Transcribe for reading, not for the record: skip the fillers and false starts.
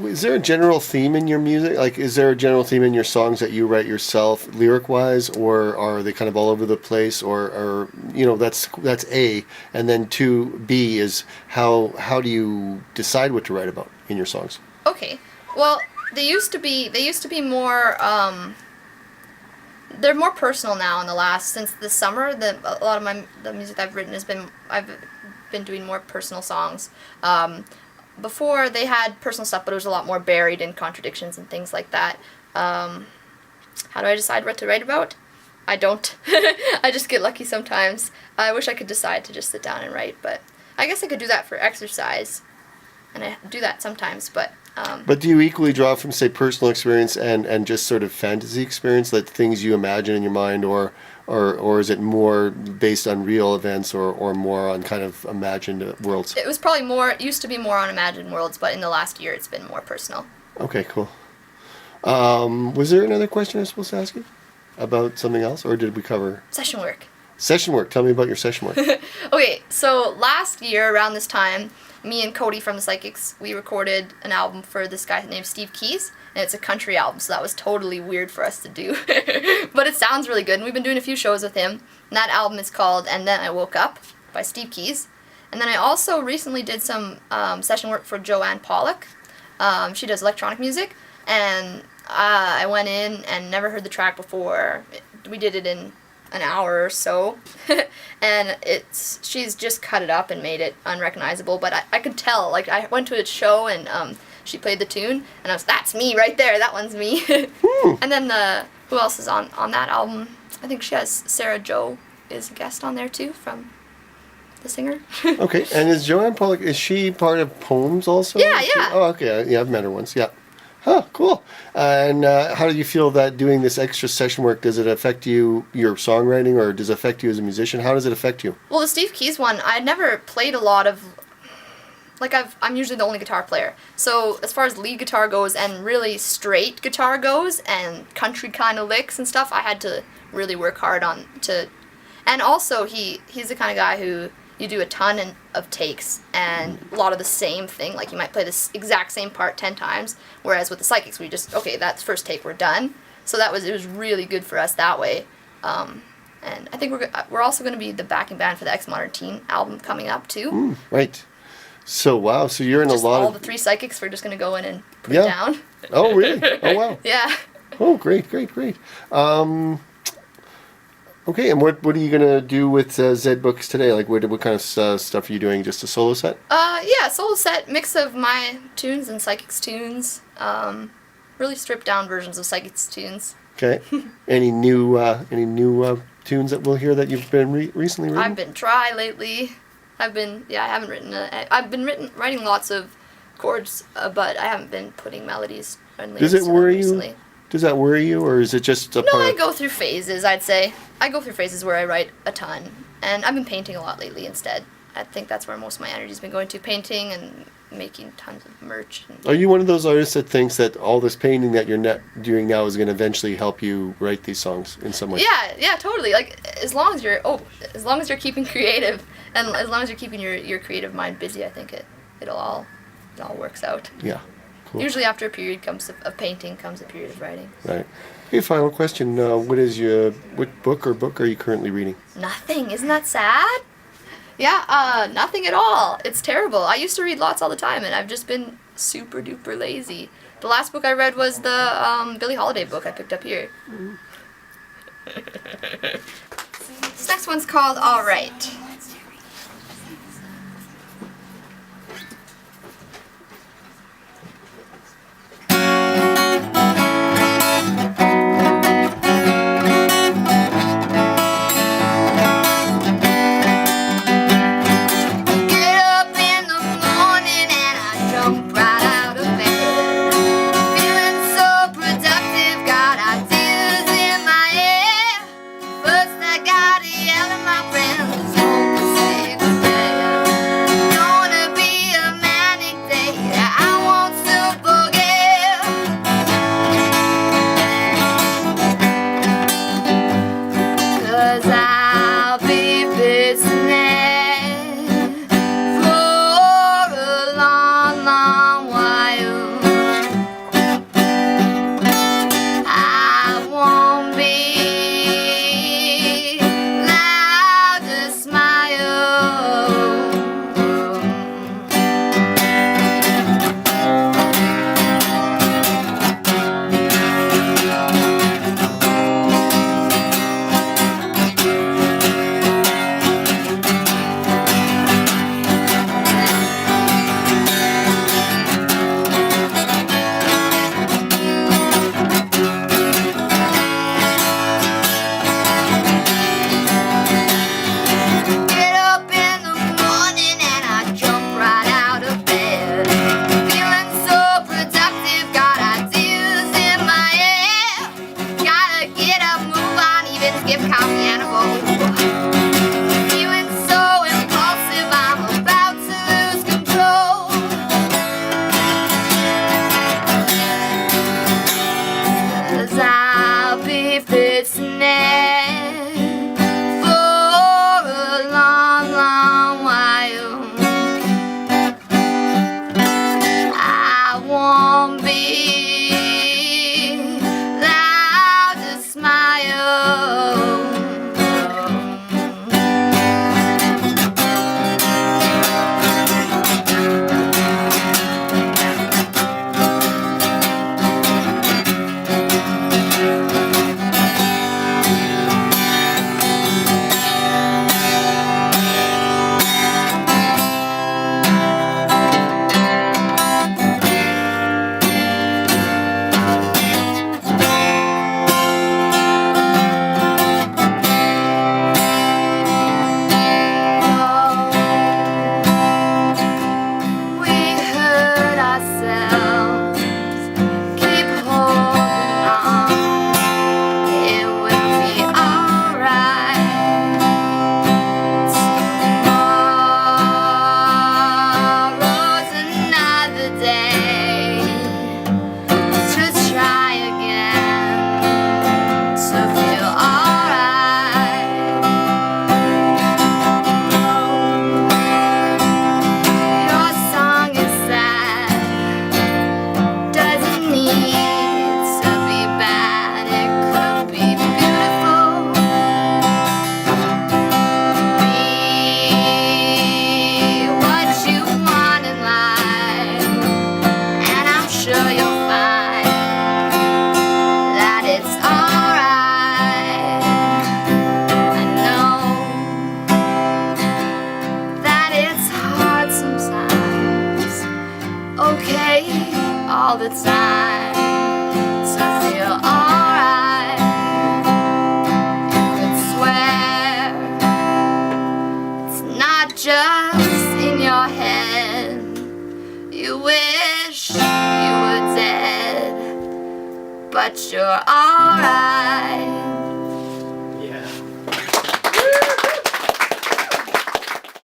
is there a general theme in your music? Like, is there a general theme in your songs that you write yourself, lyric-wise, or are they kind of all over the place? Or that's A, and then 2B is how do you decide what to write about in your songs? Okay, well, they used to be more. They're more personal now since the summer. A lot of the music I've written I've been doing more personal songs. Before they had personal stuff, but it was a lot more buried in contradictions and things like that. How do I decide what to write about? I don't. I just get lucky sometimes. I wish I could decide to just sit down and write, but I guess I could do that for exercise, and I do that sometimes, but... But do you equally draw from, say, personal experience and just sort of fantasy experience, like things you imagine in your mind, or is it more based on real events or more on kind of imagined worlds? It used to be more on imagined worlds, but in the last year it's been more personal. Okay, cool. Was there another question I was supposed to ask you about something else, or did we cover? Session work. Session work. Tell me about your session work. Okay, so last year around this time, me and Cody from the Psychics, we recorded an album for this guy named Steve Keys, and it's a country album, so that was totally weird for us to do. But it sounds really good, and we've been doing a few shows with him, and that album is called And Then I Woke Up by Steve Keys. And then I also recently did some session work for Joanne Pollock. She does electronic music, and I went in and never heard the track before. We did it in an hour or so, and she's just cut it up and made it unrecognizable, but I could tell, like, I went to a show and she played the tune and that's me right there, that one's me. And then who else is on that album? I think she has Sarah Joe is a guest on there too, from the singer. Okay, and is Joanne Pollock, is she part of Poems also? Yeah. Oh, okay, yeah, I've met her once, yeah. Huh, cool. And how do you feel that doing this extra session work, does it affect your songwriting, or does it affect you as a musician? How does it affect you? Well, the Steve Keys one, I never played a lot of, like, I'm usually the only guitar player. So as far as lead guitar goes and really straight guitar goes and country kind of licks and stuff, I had to really work hard and also he's the kind of guy who you do a ton of takes and a lot of the same thing. Like, you might play this exact same part 10 times, whereas with the Psychics, we just, okay, that's first take, we're done. So it was really good for us that way. And I think we're also going to be the backing band for the Ex Modern Teen album coming up too. Right. So wow, so you're in just a lot all of... the 3 Psychics, we're just going to go in and put it down. Oh, really? Oh, wow. Yeah. Oh, great. Okay, and what are you going to do with Zed Books today? Like, what kind of stuff are you doing? Just a solo set? Yeah, solo set, mix of my tunes and Psychics tunes. Really stripped down versions of Psychics tunes. Okay. Any new tunes that we'll hear that you've been recently written? I've been dry lately. I haven't written. I've been writing lots of chords, but I haven't been putting melodies and lyrics. Does it worry recently. you? Does that worry you, or is it just a part? No, I go through phases, I'd say. I go through phases where I write a ton, and I've been painting a lot lately instead. I think that's where most of my energy's been going to, painting and making tons of merch. Are you one of those artists that thinks that all this painting that you're doing now is going to eventually help you write these songs in some way? Yeah, totally. Like, as long as you're keeping creative, and as long as you're keeping your creative mind busy, I think it all works out. Yeah. Cool. Usually after a period of painting comes a period of writing. Right. Okay, final question. What book are you currently reading? Nothing. Isn't that sad? Yeah, nothing at all. It's terrible. I used to read lots all the time, and I've just been super duper lazy. The last book I read was the Billie Holiday book I picked up here. This next one's called All Right. First I gotta yell at my friends. the time to feel alright. You could swear it's not just in your head. You wish you were dead, but you're alright.